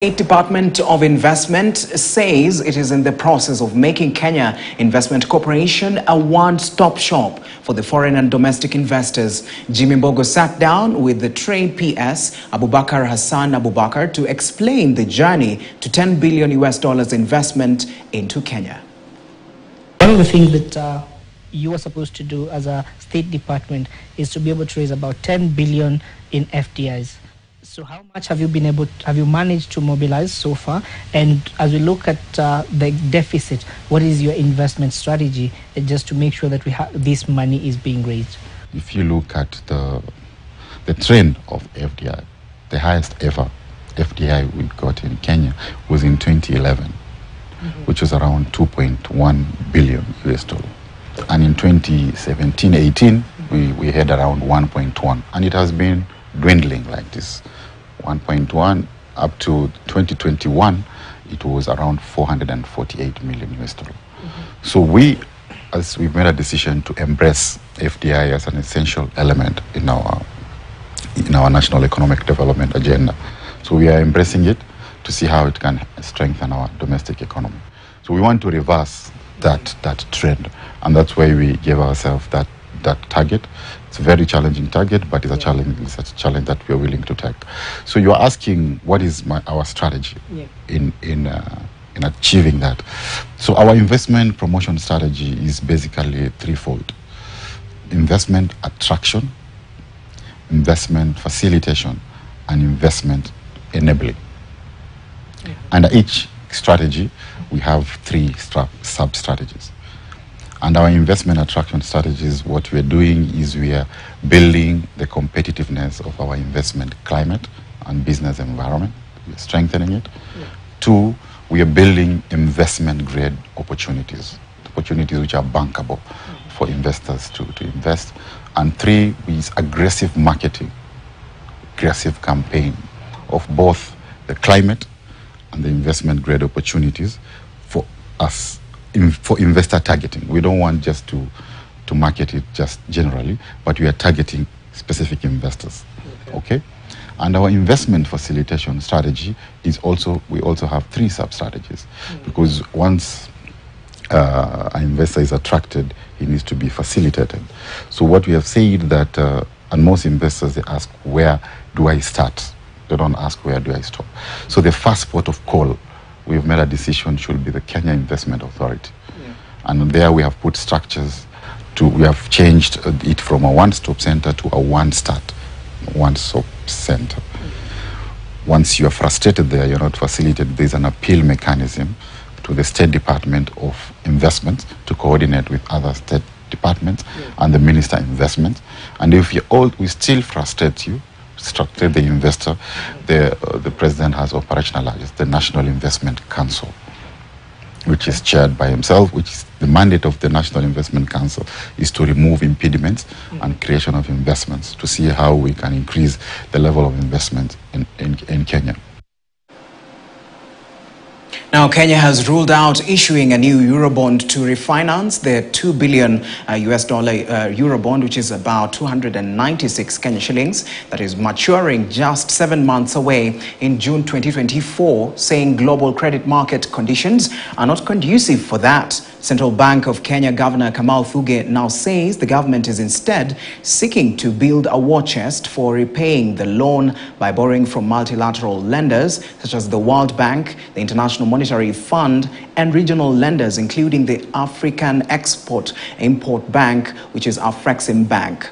State Department of Investment says it is in the process of making Kenya Investment Corporation a one-stop shop for the foreign and domestic investors. Jimmy Mbogo sat down with the trade PS, Abubakar Hassan Abubakar, to explain the journey to $10 billion investment into Kenya. One of the things that you are supposed to do as a State Department is to be able to raise about 10 billion in FDIs. So how much have you managed to mobilize so far? And as we look at the deficit, what is your investment strategy just to make sure that this money is being raised? If you look at the trend of FDI, the highest ever FDI we got in Kenya was in 2011, which was around 2.1 billion US dollars. And in 2017-18, we had around 1.1, and it has been dwindling like this. 1.1 up to 2021, it was around 448 million US dollars. So we've made a decision to embrace FDI as an essential element in our national economic development agenda. So we are embracing it to see how it can strengthen our domestic economy. So we want to reverse that trend, and that's why we gave ourselves that target. It's a very challenging target, but it's a challenge that we are willing to take. So you are asking what is our strategy in achieving that. So our investment promotion strategy is basically threefold: investment attraction, investment facilitation, and investment enabling. Under each strategy, we have three sub-strategies. And our investment attraction strategies, what we're doing is we are building the competitiveness of our investment climate and business environment. We're strengthening it. Two, we are building investment grade opportunities which are bankable for investors to invest. And three is aggressive marketing, aggressive campaign of both the climate and the investment grade opportunities for us. For investor targeting. We don't want just to market it just generally, but we are targeting specific investors. Okay? And our investment facilitation strategy is we also have three sub-strategies, because once an investor is attracted, he needs to be facilitated. So what we have said that, and most investors, they ask, where do I start? They don't ask, where do I stop? So the first port of call, we've made a decision, should be the Kenya Investment Authority. And there we have put structures we have changed it from a one-stop center to a one-stop center. Once you are frustrated there, you're not facilitated, there's an appeal mechanism to the State Department of Investment to coordinate with other state departments and the Minister of Investment. And if we still frustrate the investor, the President has operationalized the National Investment Council, which is chaired by himself, which is the mandate of the National Investment Council is to remove impediments and creation of investments, to see how we can increase the level of investment in Kenya. Now, Kenya has ruled out issuing a new Eurobond to refinance the $2 billion Eurobond, which is about 296 Kenya shillings, that is maturing just 7 months away in June 2024, saying global credit market conditions are not conducive for that. Central Bank of Kenya Governor Kamal Thuge now says the government is instead seeking to build a war chest for repaying the loan by borrowing from multilateral lenders such as the World Bank, the International Monetary Fund, and regional lenders, including the African Export-Import Bank, which is Afrexim Bank.